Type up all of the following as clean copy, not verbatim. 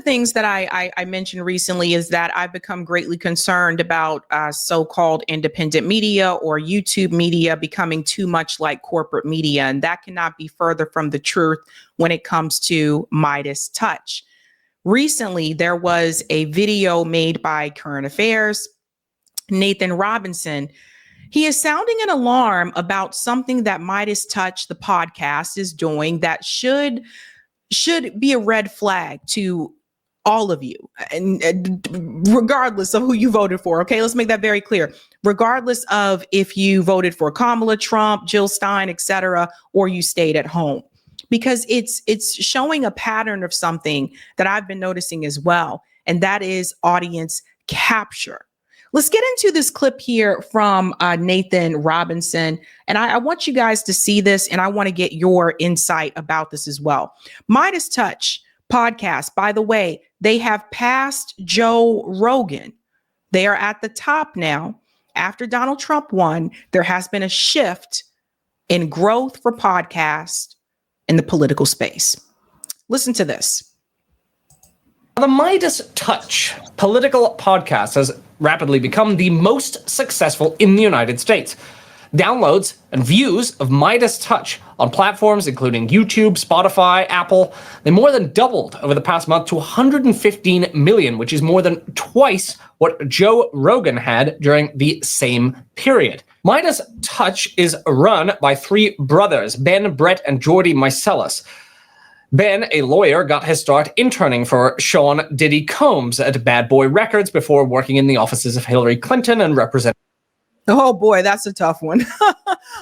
things that I mentioned recently is that I've become greatly concerned about so-called independent media or YouTube media becoming too much like corporate media. And that cannot be further from the truth when it comes to Midas Touch. Recently, there was a video made by Current Affairs, Nathan Robinson. He is sounding an alarm about something that Midas Touch, the podcast, is doing that should be a red flag to all of you, and regardless of who you voted for. Okay, let's make that very clear. Regardless of if you voted for Kamala, Trump, Jill Stein, etc., or you stayed at home, because it's showing a pattern of something that I've been noticing as well, and that is audience capture. Let's get into this clip here from Nathan Robinson. And I want you guys to see this, and I want to get your insight about this as well. Midas Touch podcast, by the way, they have passed Joe Rogan. They are at the top now. After Donald Trump won, there has been a shift in growth for podcasts in the political space. Listen to this. The Midas Touch political podcast has rapidly become the most successful in the United States. Downloads and views of Midas Touch on platforms including YouTube, Spotify, Apple, they more than doubled over the past month to 115 million, which is more than twice what Joe Rogan had during the same period. Midas Touch is run by three brothers, Ben, Brett, and Jordy Mycelis. Ben, a lawyer, got his start interning for Sean Diddy Combs at Bad Boy Records before working in the offices of Hillary Clinton and representing. Oh boy, that's a tough one.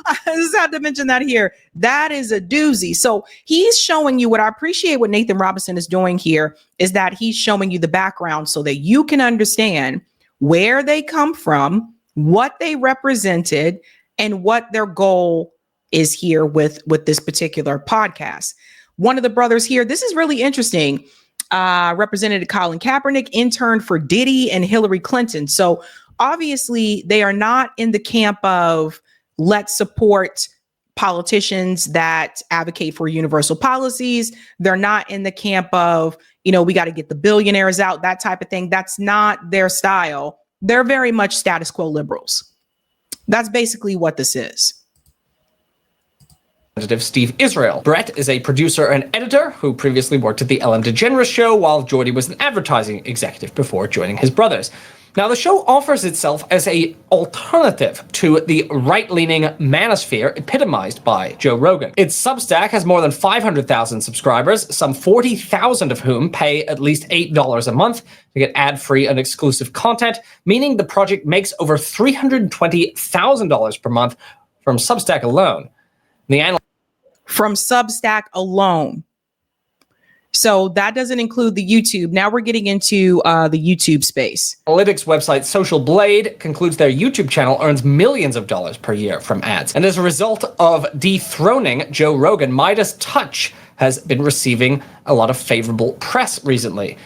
I just had to mention that here. That is a doozy. So he's showing you what I appreciate what Nathan Robinson is doing here is that he's showing you the background so that you can understand where they come from, what they represented, and what their goal is here with this particular podcast. One of the brothers here, this is really interesting. Representative Colin Kaepernick interned for Diddy and Hillary Clinton. So obviously they are not in the camp of let's support politicians that advocate for universal policies. They're not in the camp of, we got to get the billionaires out, that type of thing. That's not their style. They're very much status quo liberals. That's basically what this is. Steve Israel. Brett is a producer and editor who previously worked at the Ellen DeGeneres Show, while Jordy was an advertising executive before joining his brothers. Now, the show offers itself as an alternative to the right-leaning manosphere epitomized by Joe Rogan. Its Substack has more than 500,000 subscribers, some 40,000 of whom pay at least $8 a month to get ad-free and exclusive content, meaning the project makes over $320,000 per month from Substack alone. From Substack alone. So that doesn't include the YouTube. Now we're getting into the YouTube space. Analytics website Social Blade concludes their YouTube channel earns millions of dollars per year from ads. And as a result of dethroning Joe Rogan, Midas Touch has been receiving a lot of favorable press recently.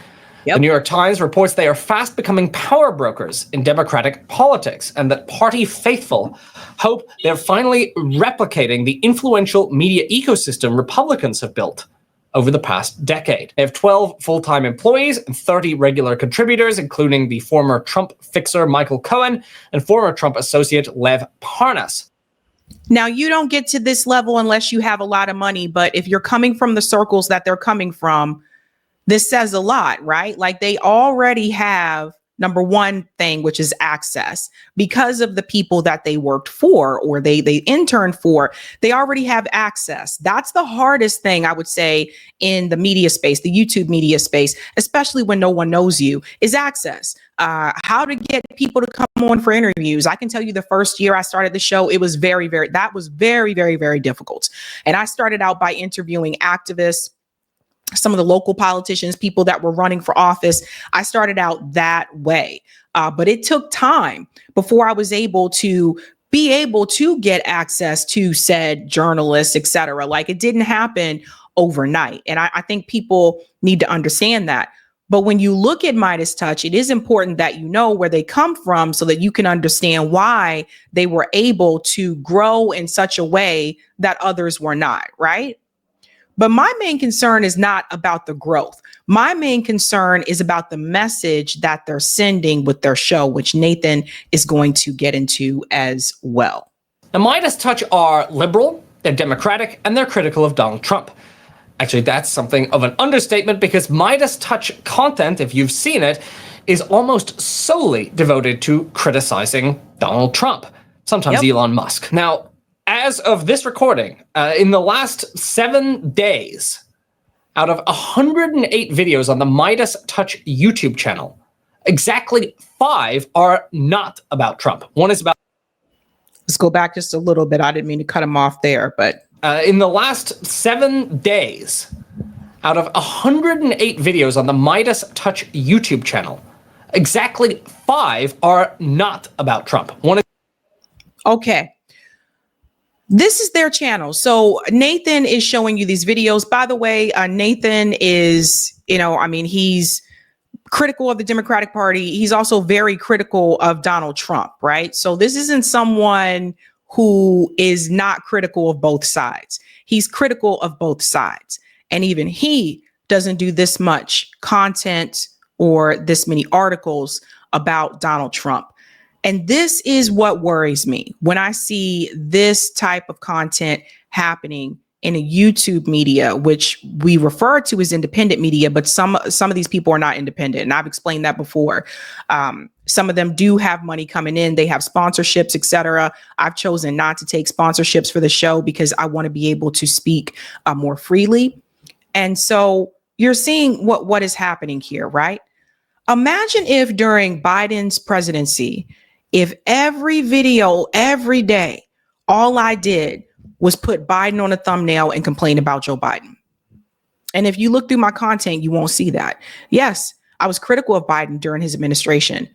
Yep. The New York Times reports they are fast becoming power brokers in Democratic politics, and that party faithful hope they're finally replicating the influential media ecosystem Republicans have built over the past decade. They have 12 full-time employees and 30 regular contributors, including the former Trump fixer Michael Cohen and former Trump associate Lev Parnas. Now, you don't get to this level unless you have a lot of money, but if you're coming from the circles that they're coming from, this says a lot, right? Like they already have number one thing, which is access because of the people that they worked for or they interned for. They already have access. That's the hardest thing I would say in the media space, the YouTube media space, especially when no one knows you, is access. How to get people to come on for interviews. I can tell you the first year I started the show, it was very, very difficult. And I started out by interviewing activists, some of the local politicians, people that were running for office. I started out that way, but it took time before I was able to get access to said journalists, et cetera. Like it didn't happen overnight. And I think people need to understand that. But when you look at Midas Touch, it is important that you know where they come from so that you can understand why they were able to grow in such a way that others were not, right? But my main concern is not about the growth. My main concern is about the message that they're sending with their show, which Nathan is going to get into as well. Now, Midas Touch are liberal, they're democratic, and they're critical of Donald Trump. Actually, that's something of an understatement because Midas Touch content, if you've seen it, is almost solely devoted to criticizing Donald Trump, sometimes Elon Musk. Now, as of this recording, in the last 7 days, out of 108 videos on the Midas Touch YouTube channel, exactly 5 are not about Trump. One is about... Let's go back just a little bit. I didn't mean to cut him off there, but... in the last 7 days, out of 108 videos on the Midas Touch YouTube channel, exactly 5 are not about Trump. One is... Okay. This is their channel. So Nathan is showing you these videos. By the way, Nathan is, he's critical of the Democratic Party. He's also very critical of Donald Trump, right? So this isn't someone who is not critical of both sides. He's critical of both sides. And even he doesn't do this much content or this many articles about Donald Trump. And this is what worries me when I see this type of content happening in a YouTube media, which we refer to as independent media, but some of these people are not independent. And I've explained that before. Some of them do have money coming in. They have sponsorships, etc. I've chosen not to take sponsorships for the show because I want to be able to speak more freely. And so you're seeing what is happening here, right? Imagine if during Biden's presidency, if every video, every day, all I did was put Biden on a thumbnail and complain about Joe Biden. And if you look through my content, you won't see that. Yes, I was critical of Biden during his administration,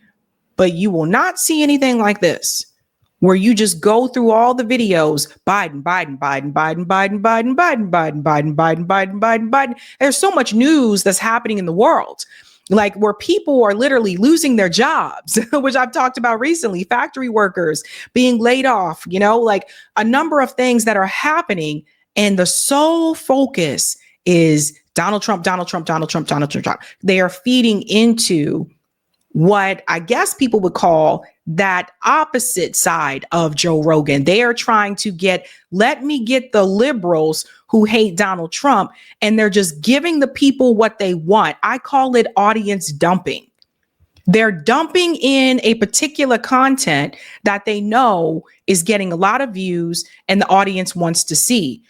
but you will not see anything like this, where you just go through all the videos, Biden, Biden, Biden, Biden, Biden, Biden, Biden, Biden, Biden, Biden, Biden, Biden, Biden. There's so much news that's happening in the world. Like where people are literally losing their jobs, which I've talked about recently, factory workers being laid off, like a number of things that are happening. And the sole focus is Donald Trump, Donald Trump, Donald Trump, Donald Trump. They are feeding into what I guess people would call that opposite side of Joe Rogan. They are trying to let me get the liberals who hate Donald Trump, and they're just giving the people what they want. I call it audience dumping. They're dumping in a particular content that they know is getting a lot of views and the audience wants to see.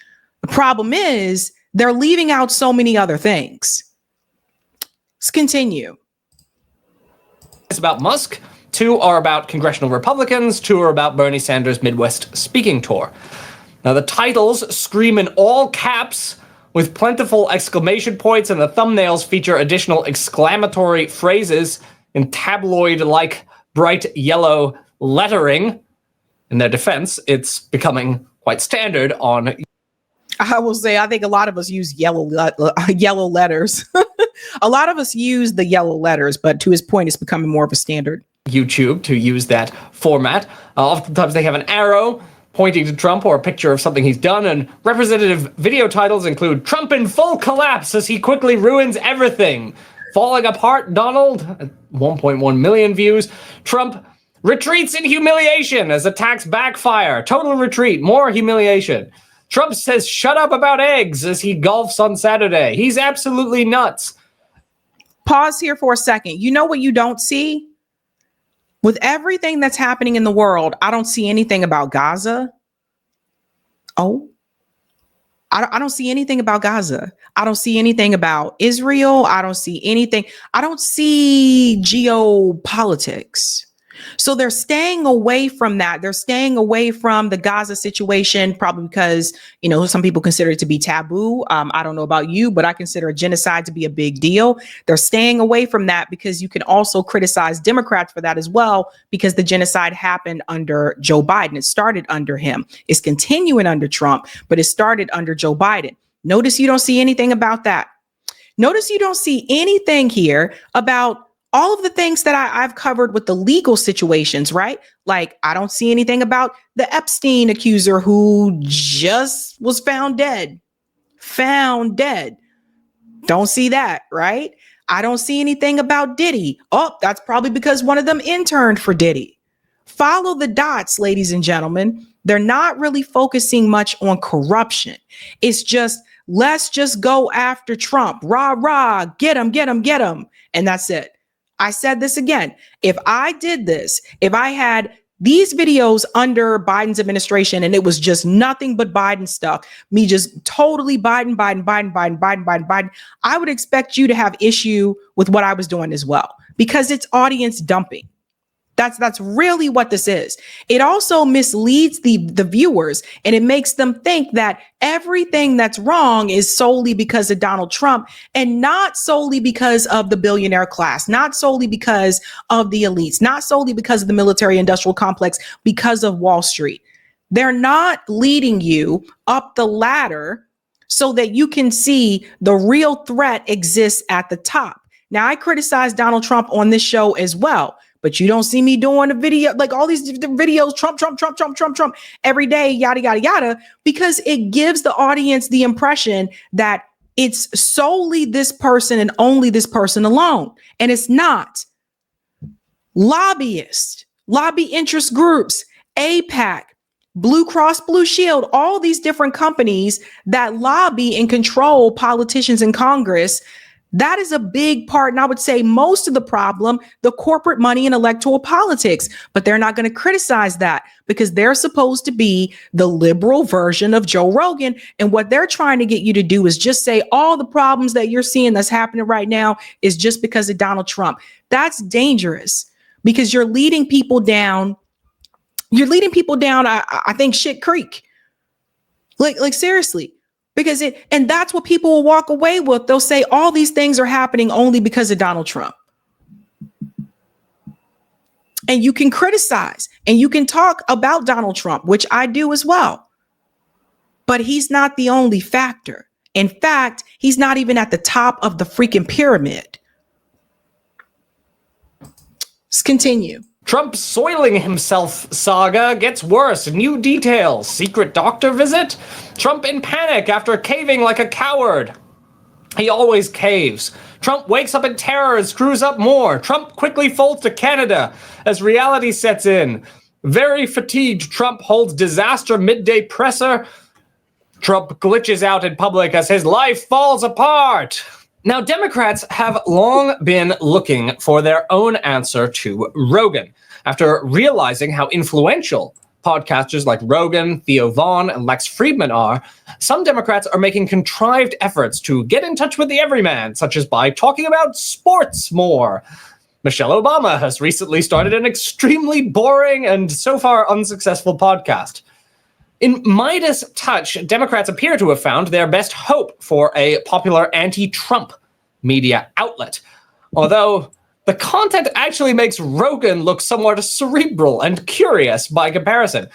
The problem is they're leaving out so many other things. Let's continue. It's about Musk. 2 are about congressional Republicans. 2 are about Bernie Sanders' Midwest speaking tour. Now, the titles scream in all caps with plentiful exclamation points, and the thumbnails feature additional exclamatory phrases in tabloid-like bright yellow lettering. In their defense, it's becoming quite standard on... I will say, I think a lot of us use yellow letters. A lot of us use the yellow letters, but to his point, it's becoming more of a standard. YouTube to use that format. Oftentimes they have an arrow pointing to Trump or a picture of something he's done, and representative video titles include Trump in full collapse as he quickly ruins everything. Falling apart, Donald, 1.1 million views. Trump retreats in humiliation as attacks backfire. Total retreat, more humiliation. Trump says shut up about eggs as he golfs on Saturday. He's absolutely nuts. Pause here for a second. You know what you don't see? With everything that's happening in the world, I don't see anything about Gaza. Oh, I don't see anything about Gaza. I don't see anything about Israel. I don't see anything. I don't see geopolitics. So they're staying away from that. They're staying away from the Gaza situation, probably because, some people consider it to be taboo. I don't know about you, but I consider a genocide to be a big deal. They're staying away from that because you can also criticize Democrats for that as well, because the genocide happened under Joe Biden. It started under him. It's continuing under Trump, but it started under Joe Biden. Notice you don't see anything about that. Notice you don't see anything here about all of the things that I've covered with the legal situations, right? Like, I don't see anything about the Epstein accuser who just was found dead. found dead. Don't see that, right? I don't see anything about Diddy. Oh, that's probably because one of them interned for Diddy. Follow the dots, ladies and gentlemen. They're not really focusing much on corruption. It's just, let's just go after Trump. Rah, rah, get him, get him, get him. And that's it. I said this again. If I did this, if I had these videos under Biden's administration and it was just nothing but Biden stuff, me just totally Biden, I would expect you to have issue with what I was doing as well, because it's audience dumping. That's really what this is. It also misleads the viewers, and it makes them think that everything that's wrong is solely because of Donald Trump and not solely because of the billionaire class, not solely because of the elites, not solely because of the military industrial complex, because of Wall Street. They're not leading you up the ladder so that you can see the real threat exists at the top. Now, I criticize Donald Trump on this show as well, but you don't see me doing a video like all these different videos, Trump, every day, yada, yada, yada, because it gives the audience the impression that it's solely this person and only this person alone. And it's not. Lobbyists, lobby interest groups, AIPAC, Blue Cross Blue Shield, all these different companies that lobby and control politicians in Congress. That is a big part. And I would say most of the problem, the corporate money and electoral politics, but they're not going to criticize that because they're supposed to be the liberal version of Joe Rogan. And what they're trying to get you to do is just say all the problems that you're seeing that's happening right now is just because of Donald Trump. That's dangerous because you're leading people down. I think shit creek. Like seriously. Because and that's what people will walk away with. They'll say all these things are happening only because of Donald Trump. And you can criticize and you can talk about Donald Trump, which I do as well. But he's not the only factor. In fact, he's not even at the top of the freaking pyramid. Let's continue. Trump soiling himself saga gets worse. New details. Secret doctor visit? Trump in panic after caving like a coward. He always caves. Trump wakes up in terror and screws up more. Trump quickly folds to Canada as reality sets in. Very fatigued, Trump holds disaster midday presser. Trump glitches out in public as his life falls apart. Now, Democrats have long been looking for their own answer to Rogan. After realizing how influential podcasters like Rogan, Theo Vaughn, and Lex Friedman are, some Democrats are making contrived efforts to get in touch with the everyman, such as by talking about sports more. Michelle Obama has recently started an extremely boring and so far unsuccessful podcast. In Midas Touch, Democrats appear to have found their best hope for a popular anti-Trump media outlet. Although the content actually makes Rogan look somewhat cerebral and curious by comparison.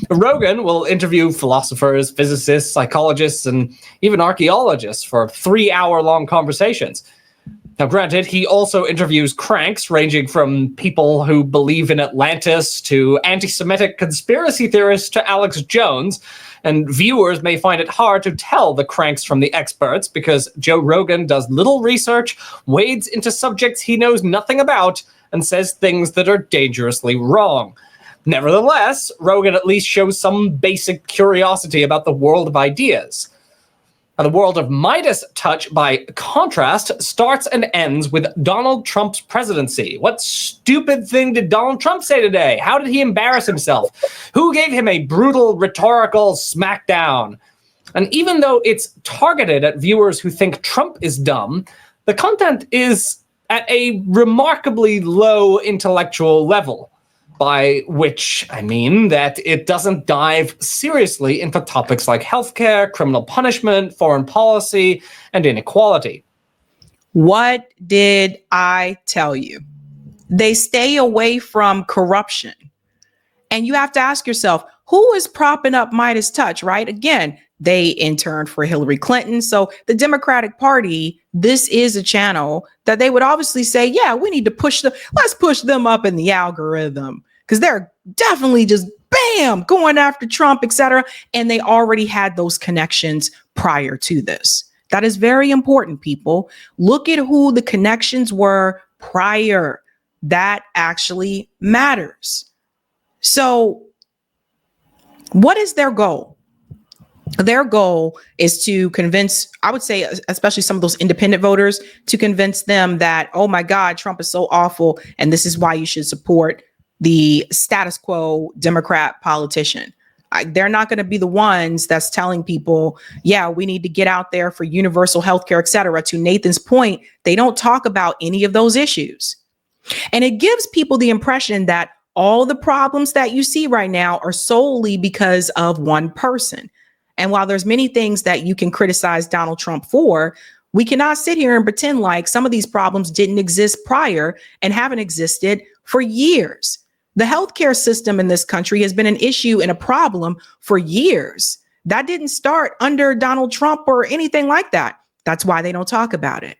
Rogan will interview philosophers, physicists, psychologists, and even archaeologists for 3-hour-long conversations. Now, granted, he also interviews cranks ranging from people who believe in Atlantis to anti-Semitic conspiracy theorists to Alex Jones, and viewers may find it hard to tell the cranks from the experts because Joe Rogan does little research, wades into subjects he knows nothing about, and says things that are dangerously wrong. Nevertheless, Rogan at least shows some basic curiosity about the world of ideas. Now, the world of Midas Touch, by contrast, starts and ends with Donald Trump's presidency. What stupid thing did Donald Trump say today? How did he embarrass himself? Who gave him a brutal rhetorical smackdown? And even though it's targeted at viewers who think Trump is dumb, the content is at a remarkably low intellectual level. By which I mean that it doesn't dive seriously into topics like healthcare, criminal punishment, foreign policy, and inequality. What did I tell you? They stay away from corruption. And you have to ask yourself, who is propping up Midas Touch, right? Again, they interned for Hillary Clinton. So the Democratic Party, this is a channel that they would obviously say, yeah, we need to push them. Let's push them up in the algorithm because they're definitely just bam, going after Trump, etc. And they already had those connections prior to this. That is very important, people. Look at who the connections were prior. That actually matters. So, what is their goal? Their goal is to convince, I would say, especially some of those independent voters, to convince them that, oh my God, Trump is so awful, and this is why you should support the status quo Democrat politician. They're not going to be the ones that's telling people, yeah, we need to get out there for universal health care, et cetera. To Nathan's point, they don't talk about any of those issues. And it gives people the impression that all the problems that you see right now are solely because of one person. And while there's many things that you can criticize Donald Trump for, we cannot sit here and pretend like some of these problems didn't exist prior and haven't existed for years. The healthcare system in this country has been an issue and a problem for years. That didn't start under Donald Trump or anything like that. That's why they don't talk about it.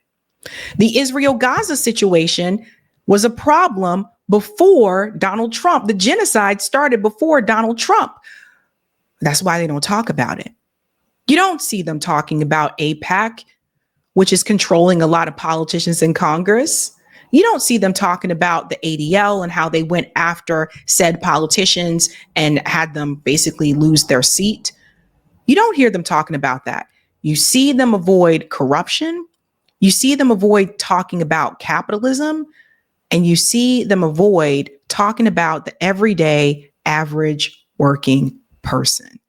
The Israel-Gaza situation was a problem before Donald Trump. The genocide started before Donald Trump. That's why they don't talk about it. You don't see them talking about AIPAC, which is controlling a lot of politicians in Congress. You don't see them talking about the ADL and how they went after said politicians and had them basically lose their seat. You don't hear them talking about that. You see them avoid corruption. You see them avoid talking about capitalism. And you see them avoid talking about the everyday average working person.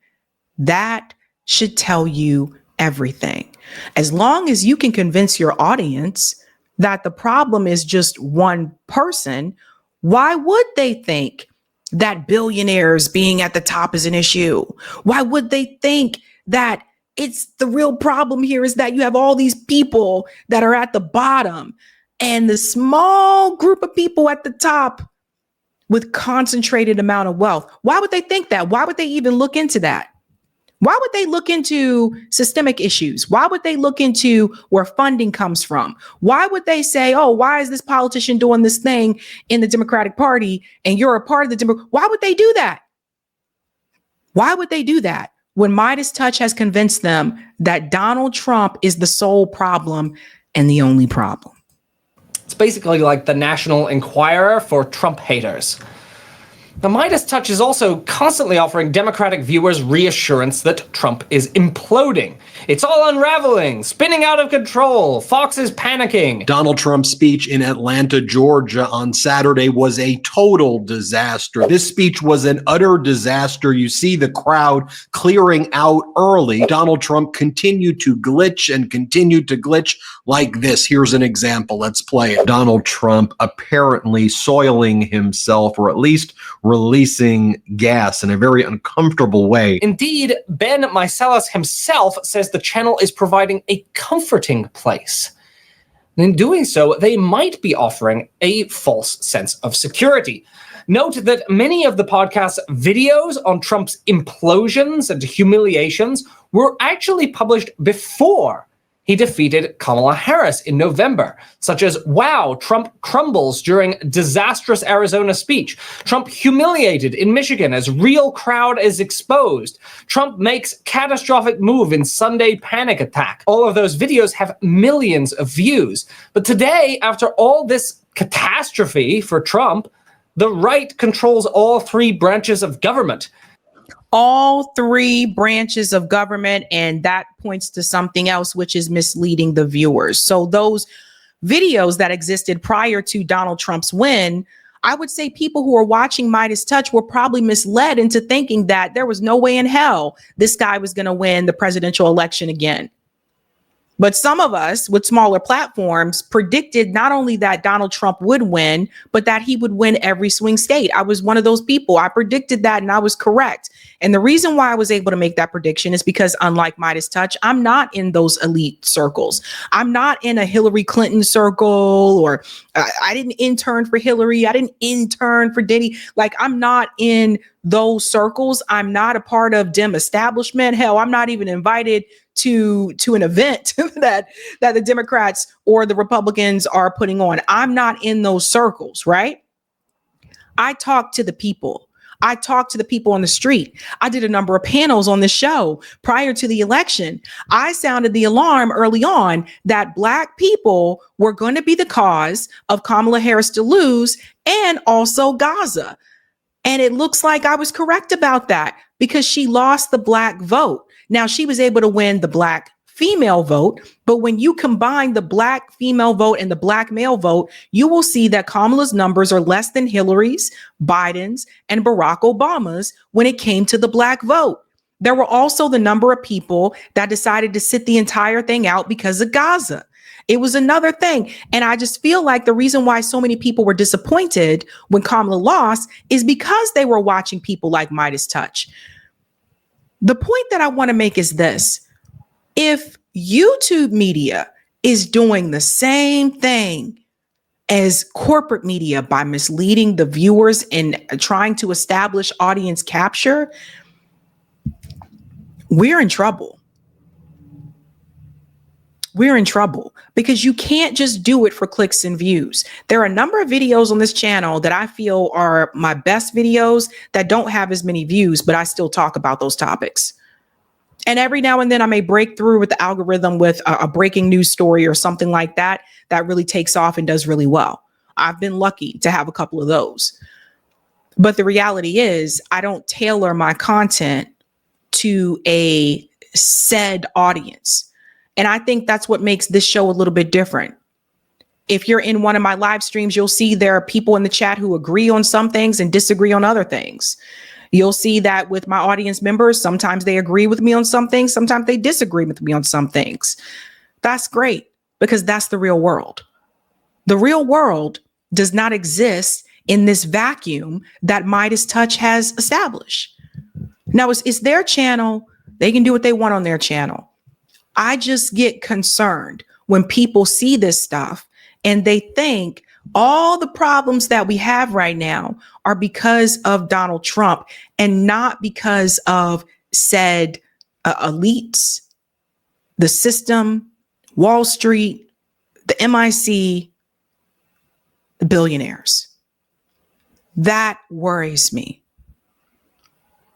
That should tell you everything. As long as you can convince your audience that the problem is just one person, why would they think that billionaires being at the top is an issue? Why would they think that it's the real problem here is that you have all these people that are at the bottom and the small group of people at the top with concentrated amount of wealth? Why would they think that? Why would they even look into that? Why would they look into systemic issues? Why would they look into where funding comes from? Why would they say, oh, why is this politician doing this thing in the Democratic Party and you're a part of the Democratic? Why would they do that? Why would they do that when Midas Touch has convinced them that Donald Trump is the sole problem and the only problem? It's basically like the National Enquirer for Trump haters. The Midas Touch is also constantly offering Democratic viewers reassurance that Trump is imploding. It's all unraveling, spinning out of control, Fox is panicking. Donald Trump's speech in Atlanta, Georgia on Saturday was a total disaster. This speech was an utter disaster. You see the crowd clearing out early. Donald Trump continued to glitch and continued to glitch like this. Here's an example. Let's play it. Donald Trump apparently soiling himself, or at least releasing gas in a very uncomfortable way. Indeed, Ben Meiselas himself says the channel is providing a comforting place. In doing so, they might be offering a false sense of security. Note that many of the podcast's videos on Trump's implosions and humiliations were actually published before he defeated Kamala Harris in November, such as, wow, Trump crumbles during disastrous Arizona speech. Trump humiliated in Michigan as real crowd is exposed. Trump makes catastrophic move in Sunday panic attack. All of those videos have millions of views. But today, after all this catastrophe for Trump, the right controls all three branches of government. All three branches of government, and that points to something else, which is misleading the viewers. So those videos that existed prior to Donald Trump's win, I would say people who are watching Midas Touch were probably misled into thinking that there was no way in hell this guy was going to win the presidential election again. But some of us with smaller platforms predicted not only that Donald Trump would win, but that he would win every swing state. I was one of those people. I predicted that and I was correct. And the reason why I was able to make that prediction is because, unlike Midas Touch, I'm not in those elite circles. I'm not in a Hillary Clinton circle, or I didn't intern for Hillary. I didn't intern for Diddy. Like, I'm not in those circles. I'm not a part of Dem establishment. Hell, I'm not even invited to an event that the Democrats or the Republicans are putting on. I'm not in those circles, right? I talk to the people. I talked to the people on the street. I did a number of panels on the show prior to the election. I sounded the alarm early on that Black people were going to be the cause of Kamala Harris to lose, and also Gaza. And it looks like I was correct about that, because she lost the Black vote. Now, she was able to win the Black female vote, but when you combine the Black female vote and the Black male vote, you will see that Kamala's numbers are less than Hillary's, Biden's, and Barack Obama's when it came to the Black vote. There were also the number of people that decided to sit the entire thing out because of Gaza. It was another thing. And I just feel like the reason why so many people were disappointed when Kamala lost is because they were watching people like Midas Touch. The point that I want to make is this. If YouTube media is doing the same thing as corporate media by misleading the viewers and trying to establish audience capture, we're in trouble. We're in trouble because you can't just do it for clicks and views. There are a number of videos on this channel that I feel are my best videos that don't have as many views, but I still talk about those topics. And every now and then I may break through with the algorithm with a breaking news story or something like that that really takes off and does really well. I've been lucky to have a couple of those. But the reality is I don't tailor my content to a said audience. And I think that's what makes this show a little bit different. If you're in one of my live streams, you'll see there are people in the chat who agree on some things and disagree on other things. You'll see that with my audience members, sometimes they agree with me on some things, sometimes they disagree with me on some things. That's great because that's the real world. The real world does not exist in this vacuum that Midas Touch has established. Now, it's their channel. They can do what they want on their channel. I just get concerned when people see this stuff and they think all the problems that we have right now are because of Donald Trump and not because of said elites, the system, Wall Street, the MIC, the billionaires. That worries me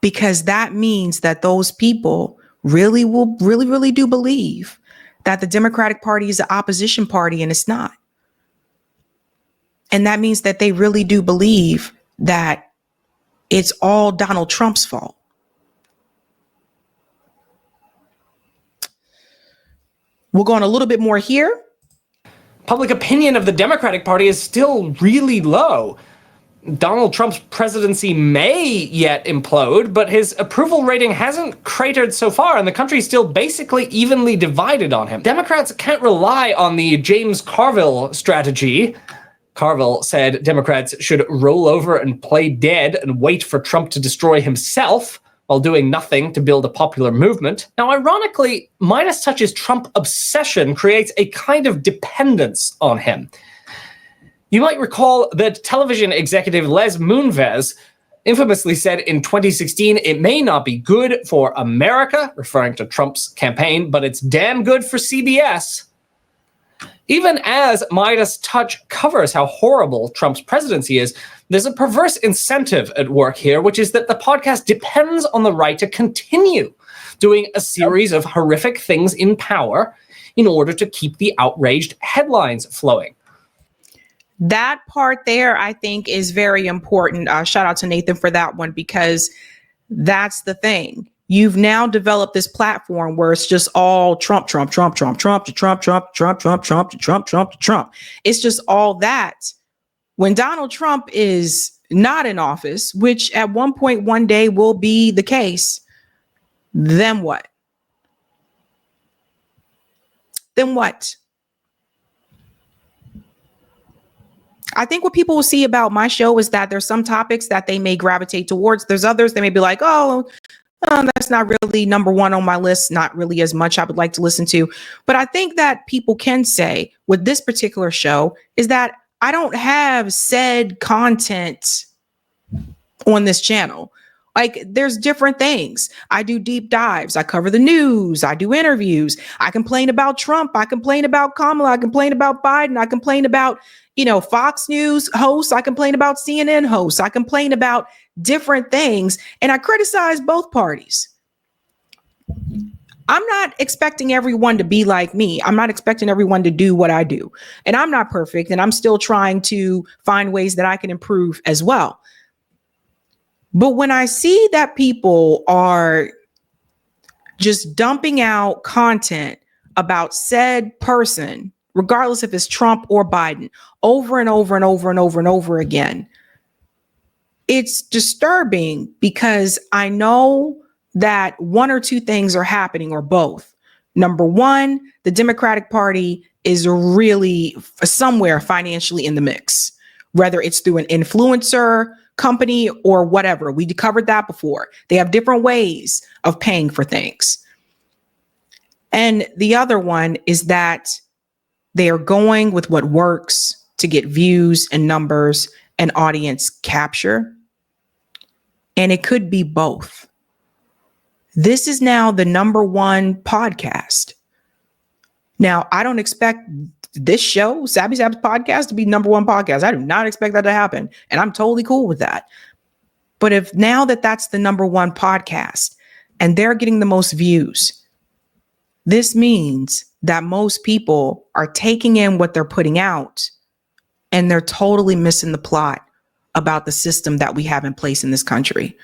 because that means that those people really do believe that the Democratic Party is an opposition party, and it's not. And that means that they really do believe that it's all Donald Trump's fault. We'll go on a little bit more here. Public opinion of the Democratic Party is still really low. Donald Trump's presidency may yet implode, but his approval rating hasn't cratered so far, and the country's still basically evenly divided on him. Democrats can't rely on the James Carville strategy. Carville said Democrats should roll over and play dead and wait for Trump to destroy himself while doing nothing to build a popular movement. Now, ironically, Midas Touch's Trump obsession creates a kind of dependence on him. You might recall that television executive Les Moonves infamously said in 2016, "It may not be good for America," referring to Trump's campaign, "but it's damn good for CBS." Even as Midas Touch covers how horrible Trump's presidency is, there's a perverse incentive at work here, which is that the podcast depends on the right to continue doing a series of horrific things in power in order to keep the outraged headlines flowing. That part there, I think, is very important. Shout out to Nathan for that one, because that's the thing. You've now developed this platform where it's just all Trump, Trump, Trump, Trump, Trump, to Trump, Trump, Trump, Trump, Trump, to Trump, Trump, to Trump. It's just all that. When Donald Trump is not in office, which at one point one day will be the case, then what? Then what? I think what people will see about my show is that there's some topics that they may gravitate towards. There's others they may be like, oh, that's not really number one on my list. Not really as much I would like to listen to. But I think that people can say with this particular show is that I don't have said content on this channel. Like, there's different things. I do deep dives. I cover the news. I do interviews. I complain about Trump. I complain about Kamala. I complain about Biden. I complain about, Fox News hosts. I complain about CNN hosts. I complain about different things, and I criticize both parties. I'm not expecting everyone to be like me. I'm not expecting everyone to do what I do. And I'm not perfect, and I'm still trying to find ways that I can improve as well. But when I see that people are just dumping out content about said person, regardless if it's Trump or Biden, over and over and over and over and over again, it's disturbing because I know that one or two things are happening, or both. Number one, the Democratic Party is really somewhere financially in the mix, whether it's through an influencer company or whatever. We covered that before. They have different ways of paying for things. And the other one is that they are going with what works to get views and numbers and audience capture. And it could be both. This is now the number one podcast. Now, I don't expect this show, Sabby's podcast, to be number one podcast. I do not expect that to happen. And I'm totally cool with that. But if now that that's the number one podcast and they're getting the most views, this means that most people are taking in what they're putting out and they're totally missing the plot about the system that we have in place in this country.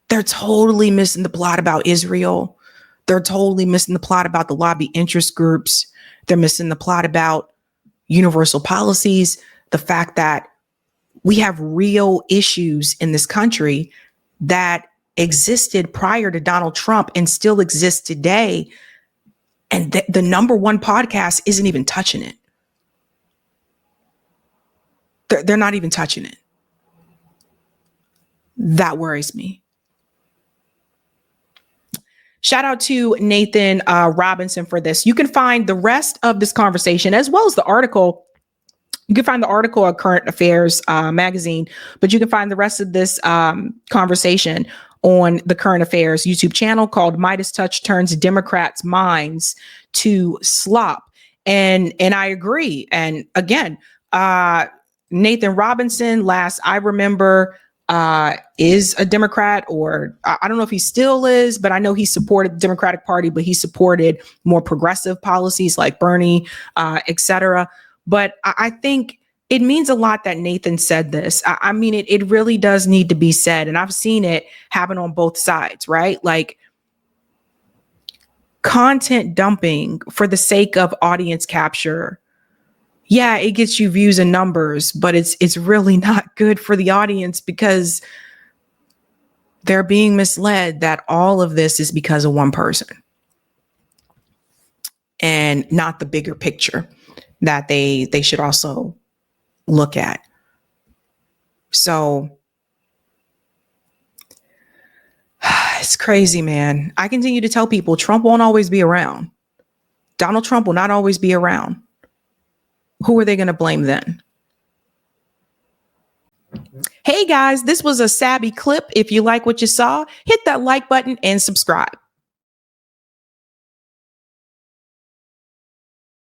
They're totally missing the plot about Israel. They're totally missing the plot about the lobby interest groups. They're missing the plot about universal policies, the fact that we have real issues in this country that existed prior to Donald Trump and still exist today. And the number one podcast isn't even touching it. They're not even touching it. That worries me. Shout out to Nathan Robinson for this. You can find the rest of this conversation as well as the article. You can find the article at Current Affairs magazine, but you can find the rest of this conversation on the Current Affairs YouTube channel called Midas Touch Turns Democrats' Minds to Slop. And I agree. And again, Nathan Robinson, last I remember, is a Democrat, or I don't know if he still is, but I know he supported the Democratic Party, but he supported more progressive policies like Bernie, et cetera. But I think it means a lot that Nathan said this. I mean, it really does need to be said. And I've seen it happen on both sides, right? Like content dumping for the sake of audience capture. Yeah, it gets you views and numbers, but it's really not good for the audience because they're being misled that all of this is because of one person and not the bigger picture that they should also look at. So it's crazy, man. I continue to tell people Trump won't always be around. Donald Trump will not always be around. Who are they going to blame then? Hey guys, this was a Sabby clip. If you like what you saw, hit that like button and subscribe.